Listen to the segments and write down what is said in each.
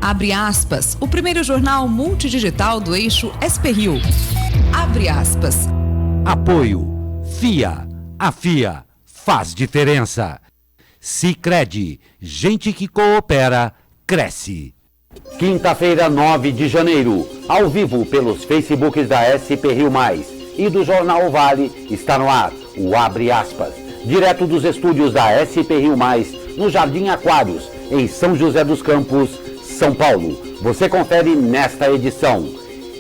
Abre aspas, o primeiro jornal multidigital do eixo SP-Rio. Abre aspas. Apoio. FIA. A FIA faz diferença. Sicredi. Gente que coopera, cresce. Quinta-feira, 9 de janeiro. Ao vivo pelos Facebooks da SP-Rio Mais e do Jornal Vale, está no ar o Abre Aspas. Direto dos estúdios da SP-Rio Mais, no Jardim Aquários, em São José dos Campos, São Paulo. Você confere nesta edição.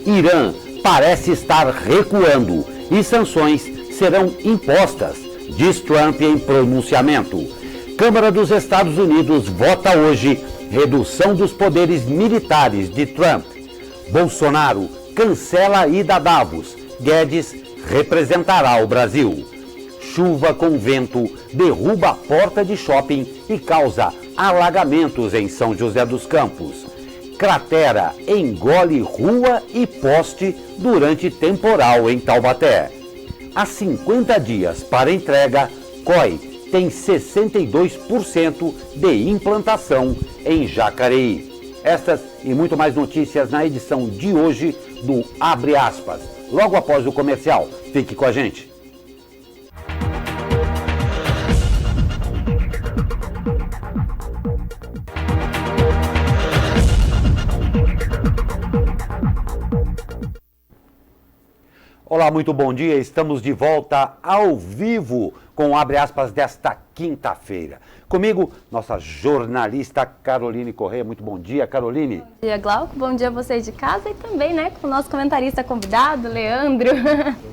Irã parece estar recuando e sanções serão impostas, diz Trump em pronunciamento. Câmara dos Estados Unidos vota hoje redução dos poderes militares de Trump. Bolsonaro cancela a ida a Davos. Guedes representará o Brasil. Chuva com vento derruba a porta de shopping e causa alagamentos em São José dos Campos. Cratera engole rua e poste durante temporal em Taubaté. Há 50 dias para entrega, COI tem 62% de implantação em Jacareí. Estas e muito mais notícias na edição de hoje do Abre Aspas. Logo após o comercial, fique com a gente. Olá, muito bom dia. Estamos de volta ao vivo com o Abre Aspas desta quinta-feira. Comigo, nossa jornalista Caroline Correia. Muito bom dia, Caroline. Bom dia, Glauco. Bom dia a vocês de casa e também, com o nosso comentarista convidado, Leandro.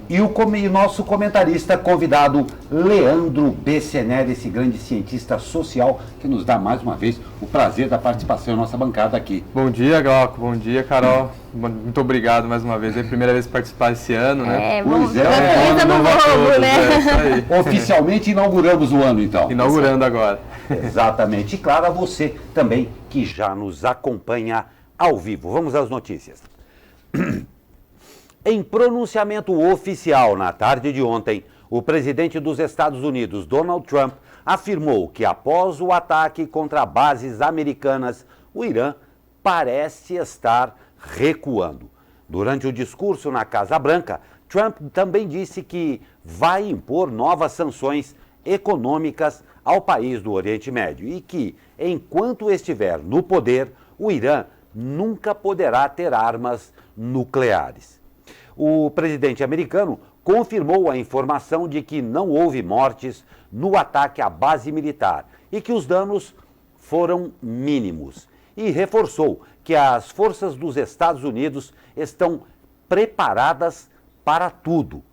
E o nosso comentarista convidado, Leandro Bessener, esse grande cientista social que nos dá mais uma vez o prazer da participação em nossa bancada aqui. Bom dia, Glauco. Bom dia, Carol. Muito obrigado mais uma vez. É a primeira vez participar esse ano, né? Pois é. Oficialmente inauguramos o ano, então. Inaugurando agora. Exatamente. E claro, a você também que já nos acompanha ao vivo. Vamos às notícias. Em pronunciamento oficial na tarde de ontem, o presidente dos Estados Unidos, Donald Trump, afirmou que após o ataque contra bases americanas, o Irã parece estar recuando. Durante o discurso na Casa Branca, Trump também disse que vai impor novas sanções econômicas ao país do Oriente Médio e que, enquanto estiver no poder, o Irã nunca poderá ter armas nucleares. O presidente americano confirmou a informação de que não houve mortes no ataque à base militar e que os danos foram mínimos. E reforçou que as forças dos Estados Unidos estão preparadas para tudo.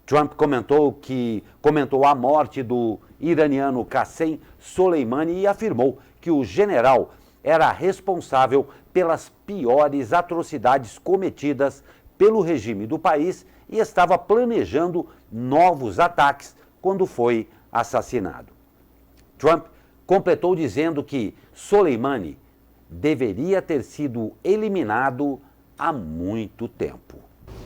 Trump comentou a morte do iraniano Qassem Soleimani e afirmou que o general era responsável pelas piores atrocidades cometidas pelo regime do país e estava planejando novos ataques quando foi assassinado. Trump completou dizendo que Soleimani deveria ter sido eliminado há muito tempo.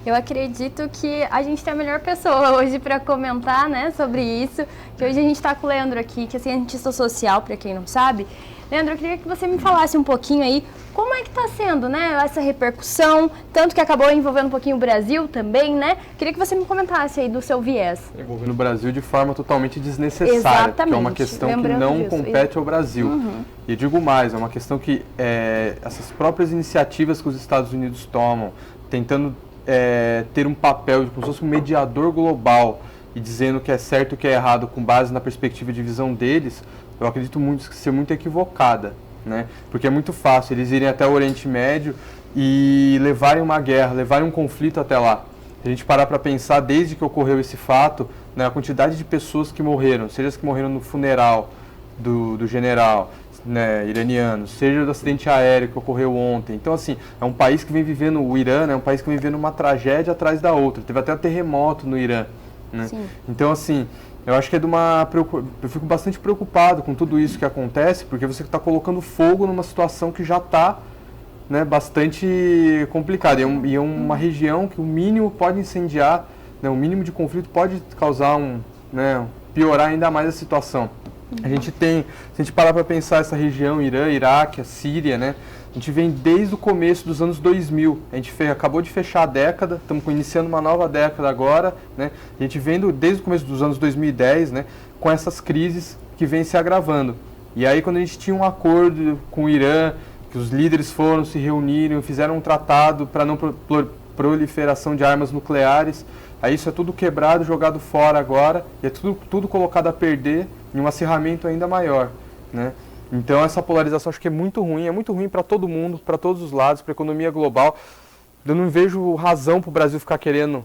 Eu acredito que a gente tem a melhor pessoa hoje para comentar, sobre isso, que hoje a gente está com o Leandro aqui, que é cientista social, para quem não sabe. Leandro, eu queria que você me falasse um pouquinho aí, como é que está sendo, essa repercussão, tanto que acabou envolvendo um pouquinho o Brasil também, Queria que você me comentasse aí do seu viés. Envolvendo o Brasil de forma totalmente desnecessária, Exatamente. Que é uma questão que não compete ao Brasil. E digo mais, é uma questão que essas próprias iniciativas que os Estados Unidos tomam, tentando ter um papel como se fosse um mediador global e dizendo o que é certo e o que é errado com base na perspectiva de visão deles, eu acredito ser muito equivocada, Porque é muito fácil eles irem até o Oriente Médio e levarem uma guerra, levarem um conflito até lá. Se a gente parar para pensar, desde que ocorreu esse fato, a quantidade de pessoas que morreram, seja as que morreram no funeral do general, iraniano, seja do acidente aéreo que ocorreu ontem. Então, assim, é um país que vem vivendo, o Irã é um país que vem vivendo uma tragédia atrás da outra. Teve até um terremoto no Irã, Então, assim, eu acho que eu fico bastante preocupado com tudo isso que acontece, porque você está colocando fogo numa situação que já está bastante complicada. E é uma região que o mínimo pode incendiar, o mínimo de conflito pode causar piorar ainda mais a situação. A gente tem, se a gente parar para pensar essa região, Irã, Iraque, a Síria, né? A gente vem desde o começo dos anos 2000, a gente acabou de fechar a década, estamos iniciando uma nova década agora, né? A gente vem desde o começo dos anos 2010, né? Com essas crises que vêm se agravando. E aí quando a gente tinha um acordo com o Irã, que os líderes foram, se reuniram, fizeram um tratado para não proliferação de armas nucleares, aí isso é tudo quebrado, jogado fora agora, e é tudo colocado a perder em um acirramento ainda maior, né? Então essa polarização acho que é muito ruim para todo mundo, para todos os lados, para a economia global. Eu não vejo razão para o Brasil ficar querendo,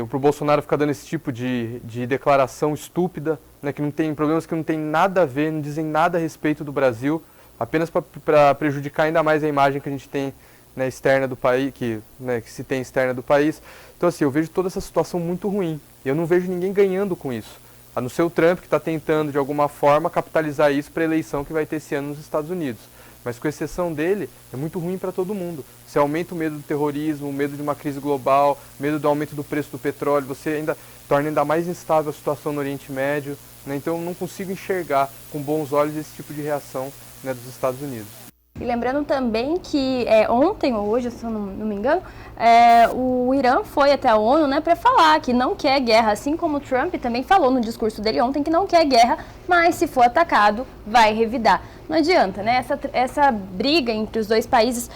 para o Bolsonaro ficar dando esse tipo de declaração estúpida, né, que não tem problemas que não tem nada a ver, não dizem nada a respeito do Brasil, apenas para prejudicar ainda mais a imagem que a gente tem, né, externa do país, que se tem externa do país. Então assim, eu vejo toda essa situação muito ruim. Eu não vejo ninguém ganhando com isso. A não ser o Trump, que está tentando, de alguma forma, capitalizar isso para a eleição que vai ter esse ano nos Estados Unidos. Mas, com exceção dele, é muito ruim para todo mundo. Você aumenta o medo do terrorismo, o medo de uma crise global, o medo do aumento do preço do petróleo, você ainda torna ainda mais instável a situação no Oriente Médio, né? Então, eu não consigo enxergar com bons olhos esse tipo de reação, né, dos Estados Unidos. E lembrando também que ontem ou hoje, se eu não me engano, o Irã foi até a ONU, né, para falar que não quer guerra, assim como o Trump também falou no discurso dele ontem que não quer guerra, mas se for atacado, vai revidar. Não adianta, né? Essa briga entre os dois países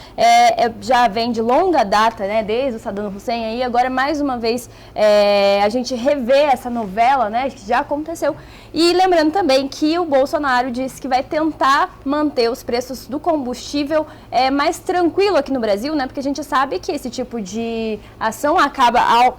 já vem de longa data, né? Desde o Saddam Hussein aí, agora mais uma vez a gente revê essa novela, né? Que já aconteceu. E lembrando também que o Bolsonaro disse que vai tentar manter os preços do combustível mais tranquilo aqui no Brasil, né? Porque a gente sabe que esse tipo de ação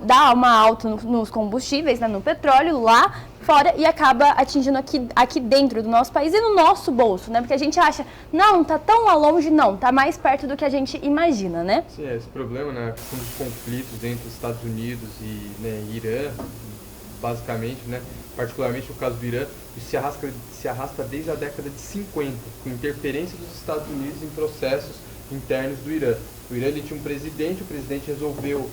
dá uma alta nos combustíveis, né? No petróleo lá fora e acaba atingindo aqui dentro do nosso país e no nosso bolso, né? Porque a gente acha, não, tá tão lá longe, não, tá mais perto do que a gente imagina, né? Sim, esse problema, né, a questão dos conflitos entre os Estados Unidos e, né, Irã, basicamente, né, particularmente no caso do Irã, isso se arrasta desde a década de 50, com interferência dos Estados Unidos em processos internos do Irã. O Irã ele tinha um presidente, o presidente resolveu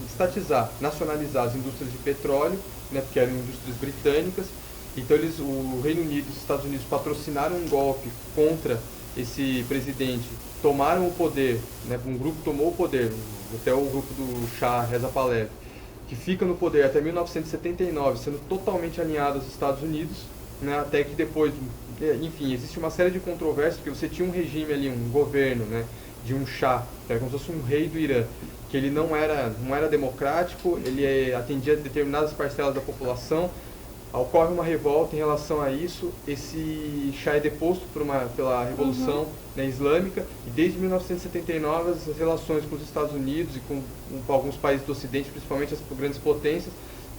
estatizar, nacionalizar as indústrias de petróleo, né, porque eram indústrias britânicas. Então o Reino Unido e os Estados Unidos patrocinaram um golpe contra esse presidente, tomaram o poder, né, um grupo tomou o poder, até o grupo do Shah Reza Pahlavi, que fica no poder até 1979, sendo totalmente alinhado aos Estados Unidos, né, até que depois, enfim, existe uma série de controvérsias, porque você tinha um regime ali, um governo, né, de um Shah, que era como se fosse um rei do Irã, que ele não era democrático, ele atendia determinadas parcelas da população. Ocorre uma revolta em relação a isso, esse Shah é deposto pela Revolução, né, Islâmica, e desde 1979 as relações com os Estados Unidos e com alguns países do Ocidente, principalmente as grandes potências,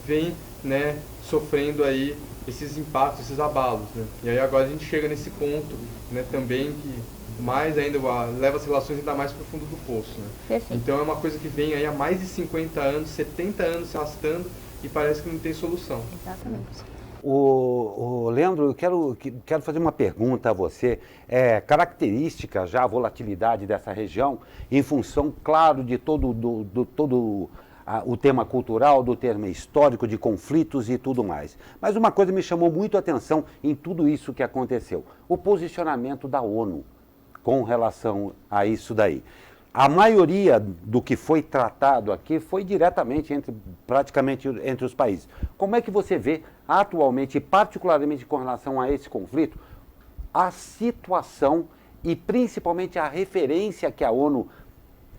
vêm, né, sofrendo aí esses impactos, esses abalos, né? E aí agora a gente chega nesse ponto, né, também que mais ainda leva as relações ainda mais para o fundo do poço, né? Perfeito. Então é uma coisa que vem aí há mais de 50 anos, 70 anos se arrastando e parece que não tem solução. Exatamente. O Leandro, eu quero fazer uma pergunta a você. É característica já a volatilidade dessa região em função, claro, de todo o tema cultural, do tema histórico, de conflitos e tudo mais. Mas uma coisa me chamou muito a atenção em tudo isso que aconteceu: o posicionamento da ONU com relação a isso daí. A maioria do que foi tratado aqui foi diretamente praticamente entre os países. Como é que você vê atualmente, particularmente com relação a esse conflito, a situação e principalmente a referência que a ONU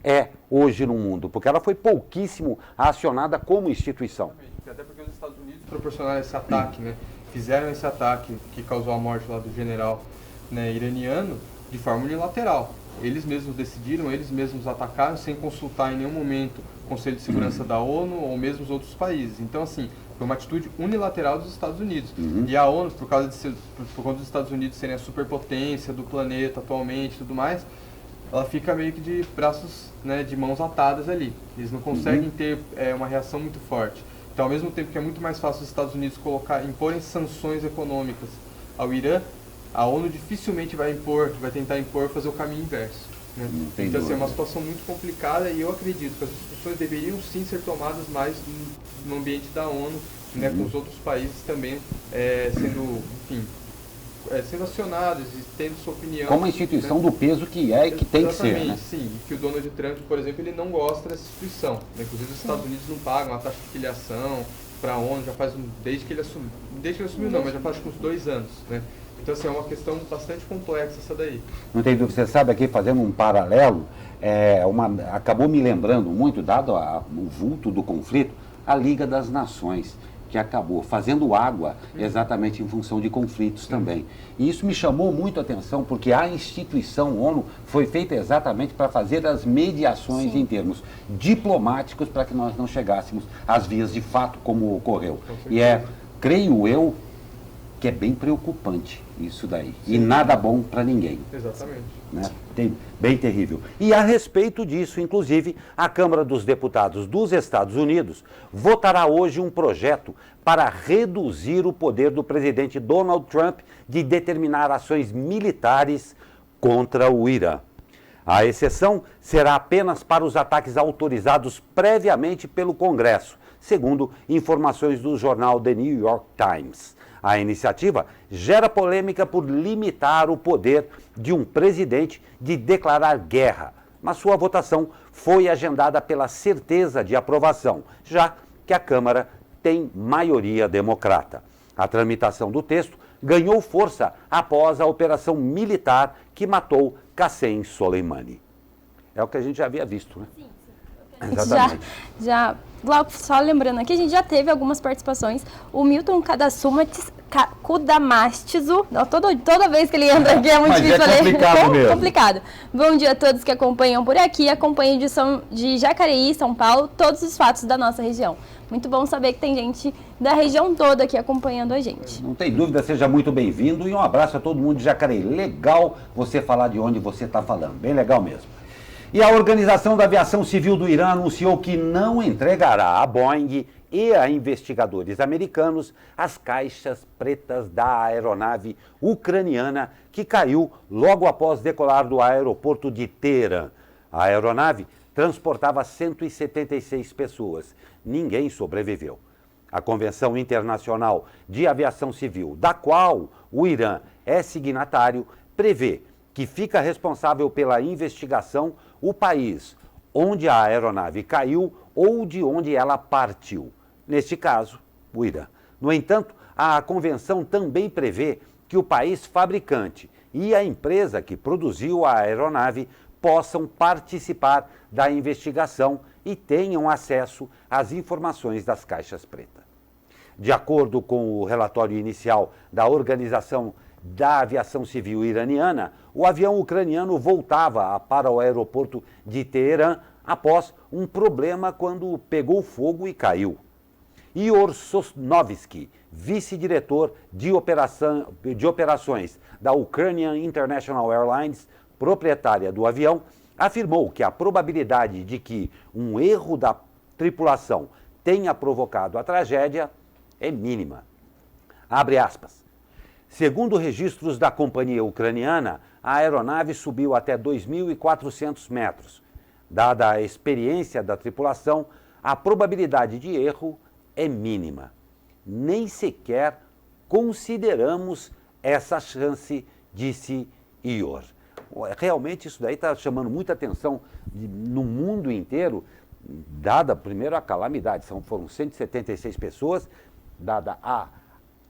é hoje no mundo? Porque ela foi pouquíssimo acionada como instituição. Até porque os Estados Unidos proporcionaram esse ataque, né? Fizeram esse ataque que causou a morte lá do general, né, iraniano, de forma unilateral. Eles mesmos decidiram, eles mesmos atacaram, sem consultar em nenhum momento o Conselho de Segurança da ONU ou mesmo os outros países. Então, assim, foi uma atitude unilateral dos Estados Unidos. E a ONU, por conta dos Estados Unidos serem a superpotência do planeta atualmente e tudo mais, ela fica meio que de braços, né, de mãos atadas ali. Eles não conseguem ter uma reação muito forte. Então, ao mesmo tempo que é muito mais fácil os Estados Unidos imporem sanções econômicas ao Irã, a ONU dificilmente vai tentar impor, fazer o caminho inverso, né? Então, assim, é uma situação muito complicada e eu acredito que as discussões deveriam sim ser tomadas mais no ambiente da ONU né, com os outros países também sendo, enfim, sendo acionados e tendo sua opinião. Como a instituição, né, do peso que é e que tem que ser, né? Sim, que o Donald Trump, por exemplo, ele não gosta dessa instituição, né? Inclusive os Estados Unidos não pagam a taxa de filiação para a ONU, já faz desde que ele assumiu não, mas já faz uns 2 anos, né? Então, assim, é uma questão bastante complexa essa daí. Não tem dúvida. Você sabe, aqui fazendo um paralelo, acabou me lembrando muito, dado o vulto do conflito, a Liga das Nações, que acabou fazendo água exatamente em função de conflitos também. E isso me chamou muito a atenção, porque a instituição ONU foi feita exatamente para fazer as mediações em termos diplomáticos, para que nós não chegássemos às vias de fato, como ocorreu. E creio eu, que é bem preocupante isso daí. Sim. E nada bom para ninguém. Exatamente. Né? Bem terrível. E a respeito disso, inclusive, a Câmara dos Deputados dos Estados Unidos votará hoje um projeto para reduzir o poder do presidente Donald Trump de determinar ações militares contra o Irã. A exceção será apenas para os ataques autorizados previamente pelo Congresso, segundo informações do jornal The New York Times. A iniciativa gera polêmica por limitar o poder de um presidente de declarar guerra, mas sua votação foi agendada pela certeza de aprovação, já que a Câmara tem maioria democrata. A tramitação do texto ganhou força após a operação militar que matou Qassem Soleimani. É o que a gente já havia visto, né? Sim. Exatamente. Logo, só lembrando aqui, a gente já teve algumas participações. O Milton Kudamastizo, toda vez que ele entra aqui é muito difícil ler. Complicado mesmo. Complicado. Bom dia a todos que acompanham por aqui, acompanham de Jacareí, São Paulo, todos os fatos da nossa região. Muito bom saber que tem gente da região toda aqui acompanhando a gente. Não tem dúvida, seja muito bem-vindo e um abraço a todo mundo de Jacareí. Legal você falar de onde você está falando, bem legal mesmo. E a Organização da Aviação Civil do Irã anunciou que não entregará à Boeing e a investigadores americanos as caixas pretas da aeronave ucraniana que caiu logo após decolar do aeroporto de Teherã. A aeronave transportava 176 pessoas. Ninguém sobreviveu. A Convenção Internacional de Aviação Civil, da qual o Irã é signatário, prevê que fica responsável pela investigação o país onde a aeronave caiu ou de onde ela partiu. Neste caso, o Irã. No entanto, a convenção também prevê que o país fabricante e a empresa que produziu a aeronave possam participar da investigação e tenham acesso às informações das caixas pretas. De acordo com o relatório inicial da Organização da Aviação Civil iraniana, o avião ucraniano voltava para o aeroporto de Teherã após um problema quando pegou fogo e caiu. Igor Sosnovsky, vice-diretor de operações da Ukrainian International Airlines, proprietária do avião, afirmou que a probabilidade de que um erro da tripulação tenha provocado a tragédia é mínima. Abre aspas. Segundo registros da companhia ucraniana, a aeronave subiu até 2.400 metros. Dada a experiência da tripulação, a probabilidade de erro é mínima. Nem sequer consideramos essa chance, disse Igor. Realmente isso daí está chamando muita atenção no mundo inteiro, dada primeiro a calamidade. Foram 176 pessoas, dada a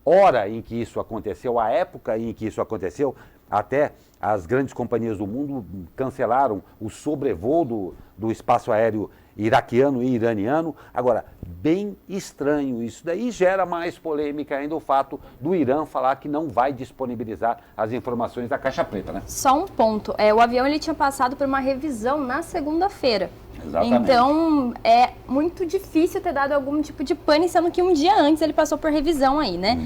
hora em que isso aconteceu, a época em que isso aconteceu, até as grandes companhias do mundo cancelaram o sobrevoo do espaço aéreo iraquiano e iraniano. Agora, bem estranho isso daí, gera mais polêmica ainda o fato do Irã falar que não vai disponibilizar as informações da caixa preta, né? Só um ponto, o avião ele tinha passado por uma revisão na segunda-feira. Exatamente. Então, é muito difícil ter dado algum tipo de pane, sendo que um dia antes ele passou por revisão aí, né?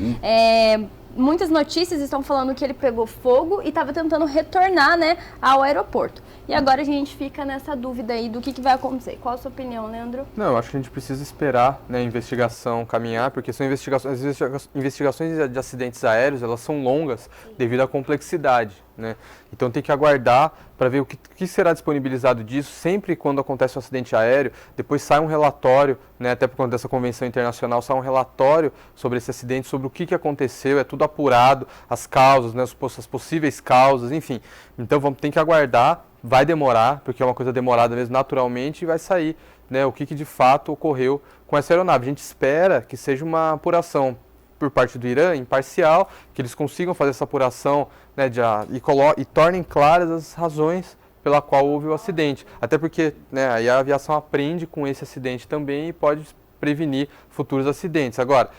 Muitas notícias estão falando que ele pegou fogo e estava tentando retornar, né, ao aeroporto. E agora a gente fica nessa dúvida aí do que vai acontecer. Qual a sua opinião, Leandro? Não, eu acho que a gente precisa esperar, né, a investigação caminhar, porque as investigações de acidentes aéreos, elas são longas devido à complexidade, né? Então tem que aguardar para ver o que será disponibilizado disso. Sempre quando acontece um acidente aéreo, depois sai um relatório, né, até por conta dessa convenção internacional, sai um relatório sobre esse acidente, sobre o que aconteceu, é tudo apurado, as causas, né, as possíveis causas, enfim. Então tem que aguardar, vai demorar, porque é uma coisa demorada mesmo naturalmente, e vai sair, né, o que de fato ocorreu com essa aeronave. A gente espera que seja uma apuração por parte do Irã, imparcial, que eles consigam fazer essa apuração, né, e tornem claras as razões pela qual houve o acidente. Até porque, né, aí a aviação aprende com esse acidente também e pode prevenir futuros acidentes. Agora,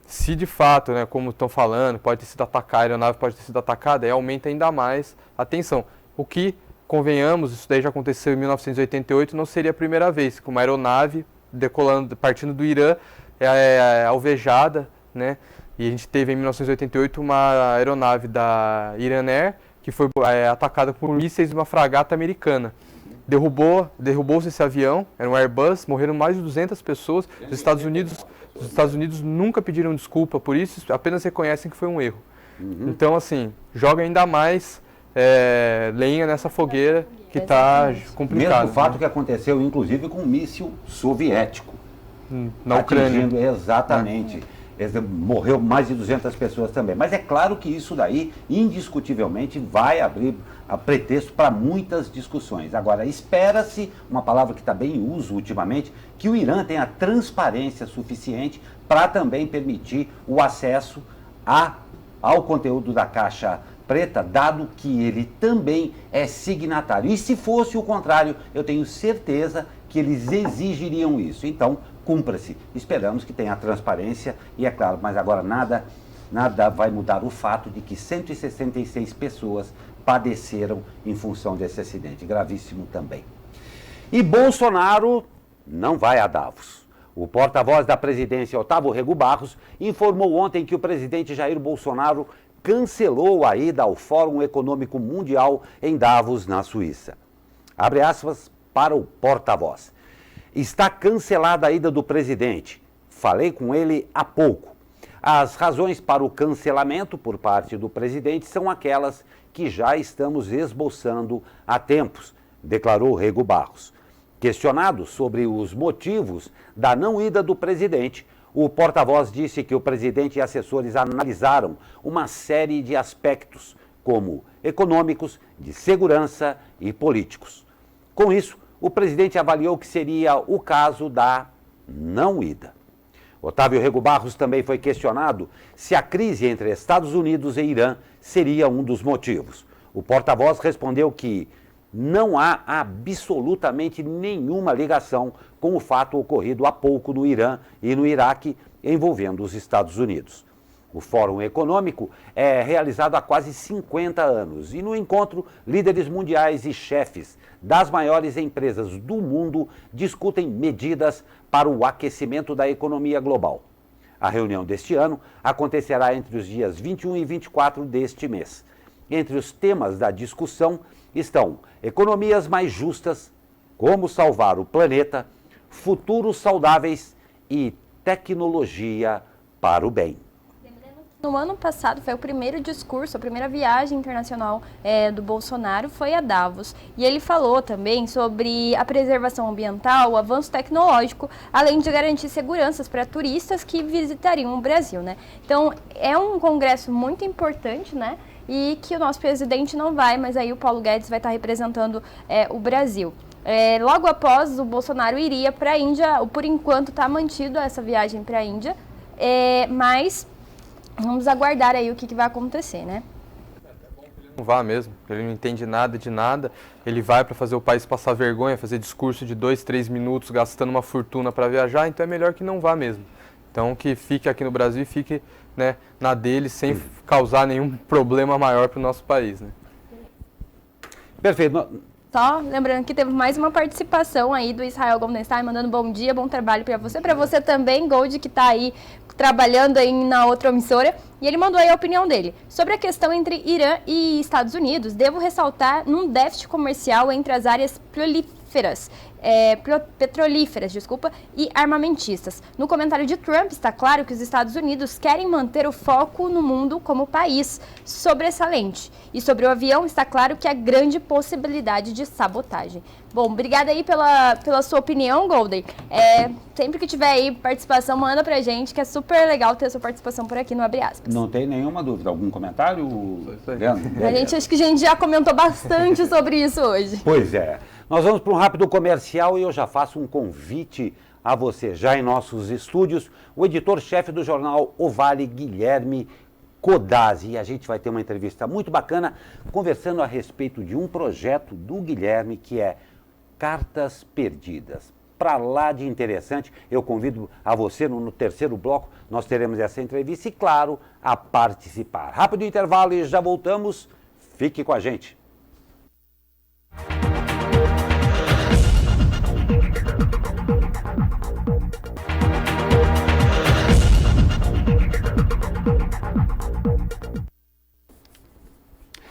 se de fato, né, como estão falando, pode ter sido atacada, a aeronave pode ter sido atacada, aí aumenta ainda mais a tensão. O que, convenhamos, isso daí já aconteceu em 1988, não seria a primeira vez que uma aeronave decolando, partindo do Irã, é alvejada, né? E a gente teve em 1988 uma aeronave da Iran Air que foi atacada por mísseis de uma fragata americana. Derrubou-se esse avião, era um Airbus, morreram mais de 200 pessoas. Os Estados Unidos nunca pediram desculpa por isso, apenas reconhecem que foi um erro. Então, assim, joga ainda mais lenha nessa fogueira que está complicada. Mesmo fato que aconteceu, inclusive, com um míssil soviético. Na Ucrânia. Exatamente. Morreu mais de 200 pessoas também. Mas é claro que isso daí, indiscutivelmente, vai abrir a pretexto para muitas discussões. Agora, espera-se, uma palavra que está bem em uso ultimamente, que o Irã tenha transparência suficiente para também permitir o acesso ao conteúdo da caixa preta, dado que ele também é signatário. E se fosse o contrário, eu tenho certeza que eles exigiriam isso. Então, cumpra-se. Esperamos que tenha transparência e, é claro, mas agora nada vai mudar o fato de que 166 pessoas padeceram em função desse acidente, gravíssimo também. E Bolsonaro não vai a Davos. O porta-voz da presidência, Otávio Rego Barros, informou ontem que o presidente Jair Bolsonaro cancelou a ida ao Fórum Econômico Mundial em Davos, na Suíça. Abre aspas para o porta-voz. Está cancelada a ida do presidente. Falei com ele há pouco. As razões para o cancelamento por parte do presidente são aquelas que já estamos esboçando há tempos, declarou Rego Barros. Questionado sobre os motivos da não ida do presidente, o porta-voz disse que o presidente e assessores analisaram uma série de aspectos, como econômicos, de segurança e políticos. Com isso, o presidente avaliou que seria o caso da não ida. Otávio Rego Barros também foi questionado se a crise entre Estados Unidos e Irã seria um dos motivos. O porta-voz respondeu que não há absolutamente nenhuma ligação com o fato ocorrido há pouco no Irã e no Iraque envolvendo os Estados Unidos. O Fórum Econômico é realizado há quase 50 anos e no encontro, líderes mundiais e chefes das maiores empresas do mundo discutem medidas para o aquecimento da economia global. A reunião deste ano acontecerá entre os dias 21 e 24 deste mês. Entre os temas da discussão estão economias mais justas, como salvar o planeta, futuros saudáveis e tecnologia para o bem. No ano passado foi o primeiro discurso, a primeira viagem internacional do Bolsonaro foi a Davos. E ele falou também sobre a preservação ambiental, o avanço tecnológico, além de garantir seguranças para turistas que visitariam o Brasil, né? Então, é um congresso muito importante, né? E que o nosso presidente não vai, mas aí o Paulo Guedes vai estar representando o Brasil. Logo após, o Bolsonaro iria para a Índia, por enquanto está mantido essa viagem para a Índia, mas vamos aguardar aí o que vai acontecer, né? Não vá mesmo, ele não entende nada de nada, ele vai para fazer o país passar vergonha, fazer discurso de 2, 3 minutos, gastando uma fortuna para viajar, então é melhor que não vá mesmo. Então que fique aqui no Brasil e fique, né, na dele, sem causar nenhum problema maior para o nosso país, né? Perfeito. Só lembrando que teve mais uma participação aí do Israel Goldenstein, mandando bom dia, bom trabalho para você também, Gold, que está aí trabalhando aí na outra emissora, e ele mandou aí a opinião dele. Sobre a questão entre Irã e Estados Unidos, devo ressaltar num déficit comercial entre as áreas petrolíferas, e armamentistas. No comentário de Trump, está claro que os Estados Unidos querem manter o foco no mundo como país sobressalente. E sobre o avião, está claro que há grande possibilidade de sabotagem. Bom, obrigada aí pela sua opinião, Golden. Sempre que tiver aí participação, manda pra gente, que é super legal ter a sua participação por aqui no Abre Aspas. Não tem nenhuma dúvida. Algum comentário, Leandro? Acho que a gente já comentou bastante sobre isso hoje. Pois é. Nós vamos para um rápido comercial e eu já faço um convite a você, já em nossos estúdios, o editor-chefe do jornal O Vale, Guilherme Codazzi. E a gente vai ter uma entrevista muito bacana, conversando a respeito de um projeto do Guilherme, que é Cartas Perdidas. Para lá de interessante, eu convido a você, no terceiro bloco, nós teremos essa entrevista e, claro, a participar. Rápido intervalo e já voltamos. Fique com a gente.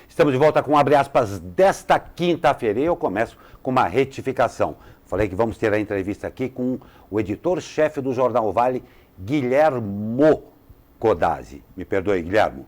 Estamos de volta com Abre Aspas desta quinta-feira e eu começo com uma retificação. Falei que vamos ter a entrevista aqui com o editor-chefe do Jornal Vale, Guilhermo Codazzi. Me perdoe, Guilhermo.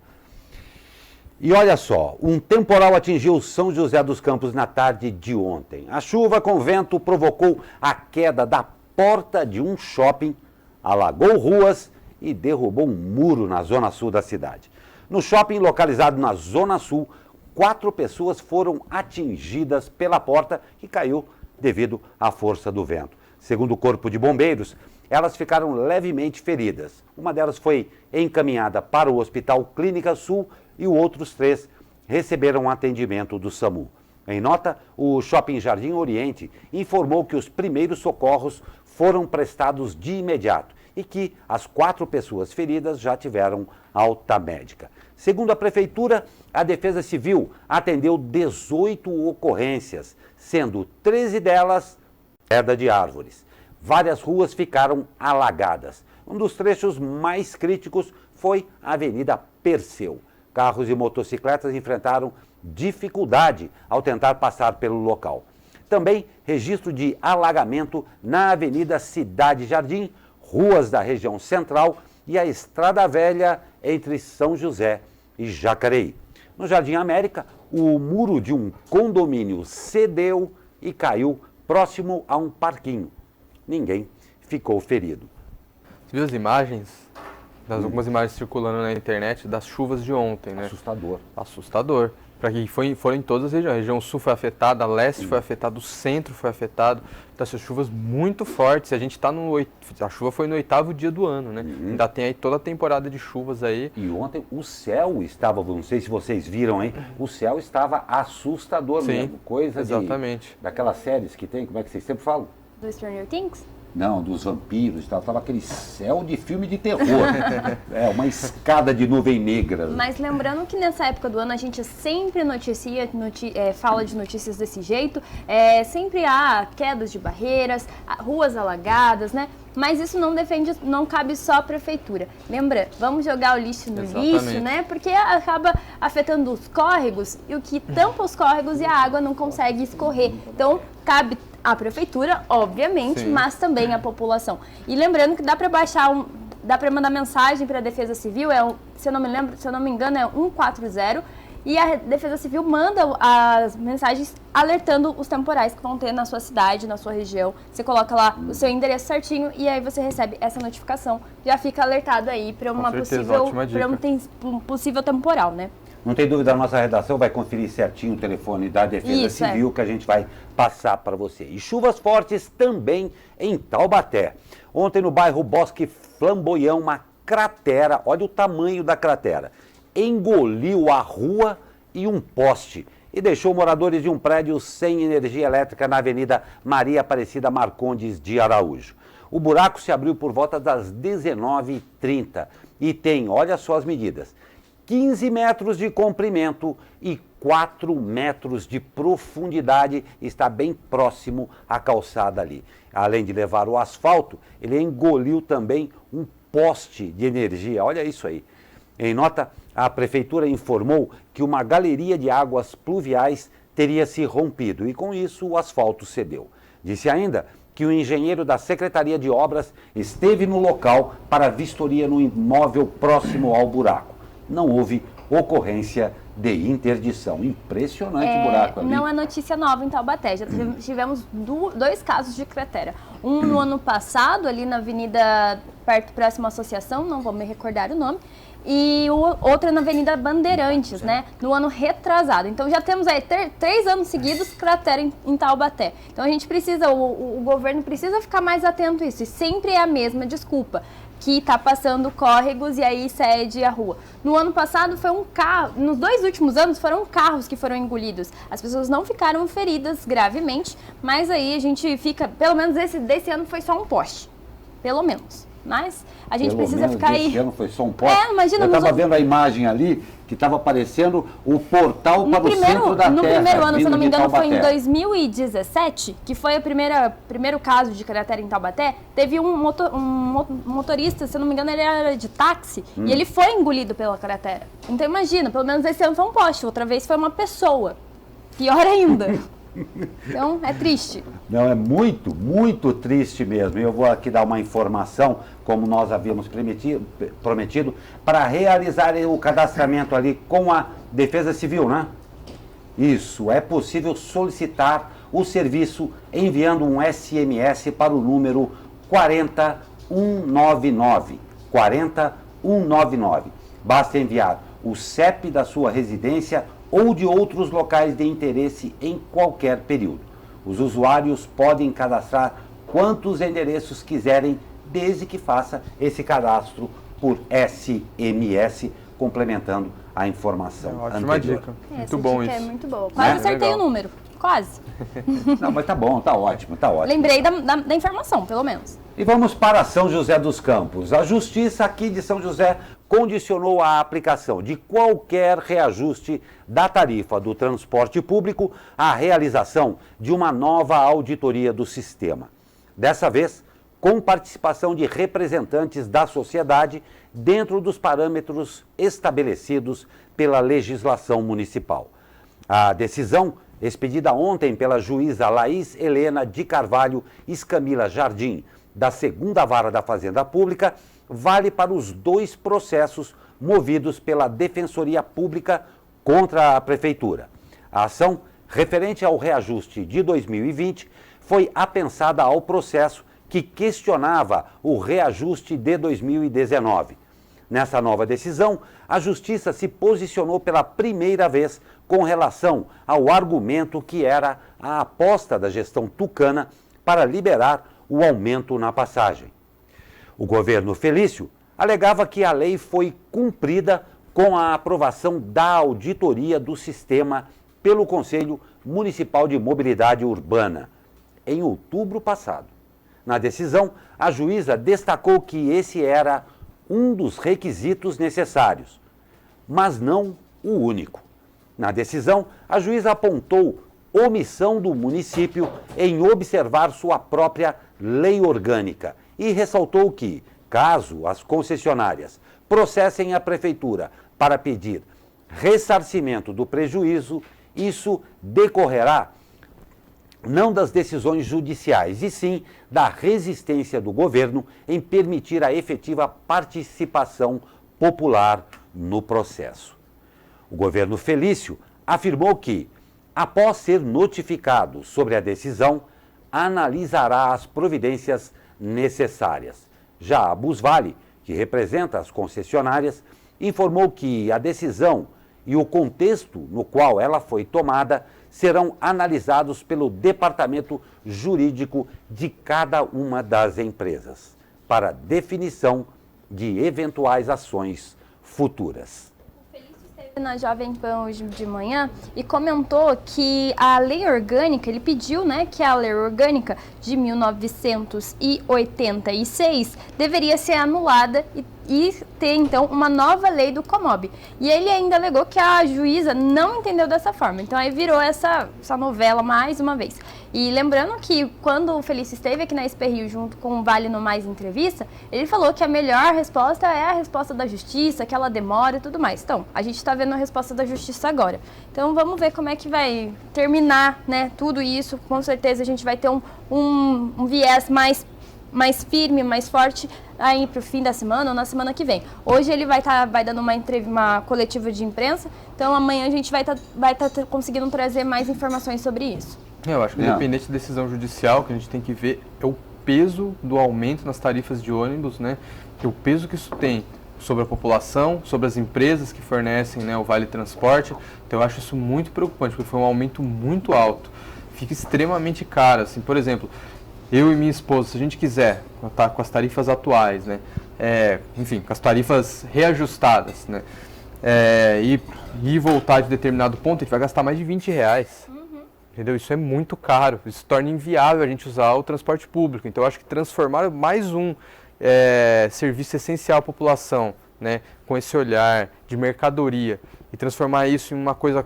E olha só, um temporal atingiu São José dos Campos na tarde de ontem. A chuva com vento provocou a queda da porta de um shopping, alagou ruas e derrubou um muro na zona sul da cidade. No shopping localizado na zona sul, 4 pessoas foram atingidas pela porta que caiu devido à força do vento. Segundo o Corpo de Bombeiros, elas ficaram levemente feridas. Uma delas foi encaminhada para o Hospital Clínica Sul e os outros 3 receberam atendimento do SAMU. Em nota, o Shopping Jardim Oriente informou que os primeiros socorros foram prestados de imediato e que as 4 pessoas feridas já tiveram alta médica. Segundo a Prefeitura, a Defesa Civil atendeu 18 ocorrências, sendo 13 delas queda de árvores. Várias ruas ficaram alagadas. Um dos trechos mais críticos foi a Avenida Perseu. Carros e motocicletas enfrentaram dificuldade ao tentar passar pelo local. Também registro de alagamento na Avenida Cidade Jardim, ruas da região central e a Estrada Velha entre São José e Jacareí. No Jardim América, o muro de um condomínio cedeu e caiu próximo a um parquinho. Ninguém ficou ferido. Você viu as imagens? Algumas imagens circulando na internet das chuvas de ontem, né? Assustador. Assustador. Para quem foram em todas as regiões. A região sul foi afetada, a leste foi afetada, o centro foi afetado. Então, essas chuvas muito fortes. A gente está a chuva foi no 8º dia do ano, né? Ainda tem aí toda a temporada de chuvas aí. E ontem o céu estava, não sei se vocês viram, hein? O céu estava assustador. Sim, mesmo. Coisa exatamente. Daquelas séries que tem, como é que vocês sempre falam? Do Stranger Things? Não, dos vampiros e tal. Tava aquele céu de filme de terror. Uma escada de nuvem negra. Mas lembrando que nessa época do ano a gente sempre fala de notícias desse jeito. Sempre há quedas de barreiras, ruas alagadas, né? Mas isso não cabe só à prefeitura. Lembra, vamos jogar o lixo no lixo, né? Porque acaba afetando os córregos e o que tampa os córregos e a água não consegue escorrer. Então, cabe à prefeitura, obviamente, sim, mas também à população. E lembrando que dá para mandar mensagem para a Defesa Civil, se eu não me engano, é 140, e a Defesa Civil manda as mensagens alertando os temporais que vão ter na sua cidade, na sua região. Você coloca lá o seu endereço certinho e aí você recebe essa notificação. Já fica alertado aí para um possível temporal, né? Não tem dúvida, a nossa redação vai conferir certinho o telefone da Defesa Civil que a gente vai passar para você. E chuvas fortes também em Taubaté. Ontem no bairro Bosque Flamboyant, uma cratera, olha o tamanho da cratera, engoliu a rua e um poste e deixou moradores de um prédio sem energia elétrica na Avenida Maria Aparecida Marcondes de Araújo. O buraco se abriu por volta das 19h30 e tem, olha só as medidas, 15 metros de comprimento e 4 metros de profundidade, está bem próximo à calçada ali. Além de levar o asfalto, ele engoliu também um poste de energia, olha isso aí. Em nota, a prefeitura informou que uma galeria de águas pluviais teria se rompido e com isso o asfalto cedeu. Disse ainda que o engenheiro da Secretaria de Obras esteve no local para vistoria no imóvel próximo ao buraco. Não houve ocorrência de interdição. Impressionante o buraco ali. Não é notícia nova em Taubaté. Já tivemos 2 casos de cratera. Um no ano passado, ali na avenida próximo à associação, não vou me recordar o nome, e outra na Avenida Bandeirantes, né? No ano retrasado. Então já temos aí 3 anos seguidos cratera em Taubaté. Então a gente precisa, o governo precisa ficar mais atento a isso. E sempre é a mesma desculpa, que está passando córregos e aí cede a rua. No ano passado foi um carro, nos 2 últimos anos foram carros que foram engolidos. As pessoas não ficaram feridas gravemente, mas aí a gente fica, pelo menos desse ano foi só um poste, pelo menos. Mas a gente precisa ficar aí. Esse ano foi só um poste. Imagina. Eu estava vendo a imagem ali que estava aparecendo o portal para o centro da Terra. No primeiro ano, se eu não me engano, foi em 2017, que foi o primeiro caso de cratera em Taubaté. Teve um motorista, se eu não me engano, ele era de táxi, e ele foi engolido pela cratera. Então imagina, pelo menos esse ano foi um poste, outra vez foi uma pessoa. Pior ainda. Então, é triste. Não, é muito, muito triste mesmo. Eu vou aqui dar uma informação, como nós havíamos prometido, para realizar o cadastramento ali com a Defesa Civil, né? Isso, é possível solicitar o serviço enviando um SMS para o número 40199. 40199. Basta enviar o CEP da sua residência ou de outros locais de interesse em qualquer período. Os usuários podem cadastrar quantos endereços quiserem, desde que faça esse cadastro por SMS, complementando a informação ótima anterior. Dica. Muito bom isso. É muito boa. Quase acertei legal. o número. Quase. Não, mas tá bom, tá ótimo, tá ótimo. Lembrei da informação, pelo menos. E vamos para São José dos Campos. A Justiça aqui de São José condicionou a aplicação de qualquer reajuste da tarifa do transporte público à realização de uma nova auditoria do sistema. Dessa vez, com participação de representantes da sociedade dentro dos parâmetros estabelecidos pela legislação municipal. A decisão, expedida ontem pela juíza Laís Helena de Carvalho Escamila Jardim, da 2ª Vara da Fazenda Pública, vale para os 2 processos movidos pela Defensoria Pública contra a Prefeitura. A ação, referente ao reajuste de 2020, foi apensada ao processo que questionava o reajuste de 2019. Nessa nova decisão, a Justiça se posicionou pela primeira vez com relação ao argumento que era a aposta da gestão tucana para liberar o aumento na passagem. O governo Felício alegava que a lei foi cumprida com a aprovação da auditoria do sistema pelo Conselho Municipal de Mobilidade Urbana, em outubro passado. Na decisão, a juíza destacou que esse era um dos requisitos necessários, mas não o único. Na decisão, a juíza apontou omissão do município em observar sua própria lei orgânica e ressaltou que, caso as concessionárias processem a prefeitura para pedir ressarcimento do prejuízo, isso decorrerá não das decisões judiciais, e sim da resistência do governo em permitir a efetiva participação popular no processo. O governo Felício afirmou que, após ser notificado sobre a decisão, analisará as providências necessárias. Já a Busvale, que representa as concessionárias, informou que a decisão e o contexto no qual ela foi tomada serão analisados pelo departamento jurídico de cada uma das empresas, para definição de eventuais ações futuras. Na Jovem Pan hoje de manhã e comentou que a lei orgânica, ele pediu, né, que a lei orgânica de 1986 deveria ser anulada e ter, então, uma nova lei do Comob. E ele ainda alegou que a juíza não entendeu dessa forma. Então, aí virou essa novela mais uma vez. E lembrando que quando o Felício esteve aqui na SP Rio junto com o Vale no Mais entrevista, ele falou que a melhor resposta é a resposta da justiça, que ela demora e tudo mais. Então, a gente está vendo a resposta da justiça agora. Então, vamos ver como é que vai terminar, né, tudo isso. Com certeza a gente vai ter um viés mais firme, mais forte aí para o fim da semana ou na semana que vem. Hoje ele vai dando uma coletiva de imprensa, então amanhã a gente vai tá conseguindo trazer mais informações sobre isso. Eu acho que independente da decisão judicial, que a gente tem que ver é o peso do aumento nas tarifas de ônibus, né? E o peso que isso tem sobre a população, sobre as empresas que fornecem, né, o Vale Transporte. Então eu acho isso muito preocupante, porque foi um aumento muito alto. Fica extremamente caro, assim, por exemplo, eu e minha esposa, se a gente quiser estar com as tarifas atuais, né, enfim, com as tarifas reajustadas, né, e voltar de determinado ponto, a gente vai gastar mais de R$20. Entendeu? Isso é muito caro, isso torna inviável a gente usar o transporte público. Então eu acho que transformar mais um serviço essencial à população, né, com esse olhar de mercadoria, e transformar isso em uma coisa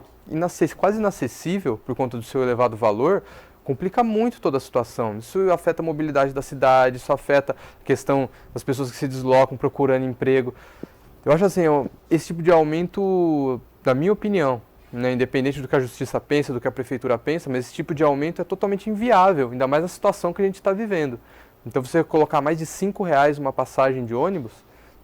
quase inacessível por conta do seu elevado valor, complica muito toda a situação. Isso afeta a mobilidade da cidade, isso afeta a questão das pessoas que se deslocam procurando emprego. Eu acho assim, esse tipo de aumento, na minha opinião, né, independente do que a justiça pensa, do que a prefeitura pensa, mas esse tipo de aumento é totalmente inviável, ainda mais na situação que a gente está vivendo. Então você colocar mais de R$5 uma passagem de ônibus,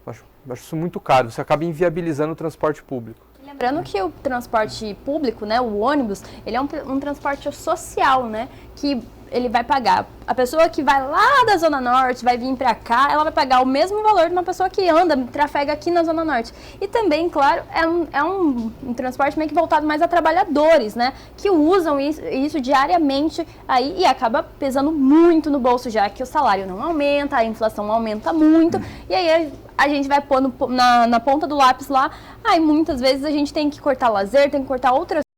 eu acho isso muito caro, você acaba inviabilizando o transporte público. Lembrando que o transporte público, né, o ônibus, ele é um transporte social, né, que ele vai pagar. A pessoa que vai lá da Zona Norte, vai vir para cá, ela vai pagar o mesmo valor de uma pessoa que anda, trafega aqui na Zona Norte. E também, claro, é um transporte meio que voltado mais a trabalhadores, né, que usam isso diariamente aí e acaba pesando muito no bolso, já que o salário não aumenta, a inflação aumenta muito, e aí a gente vai pôr na ponta do lápis lá, aí muitas vezes a gente tem que cortar lazer, tem que cortar outras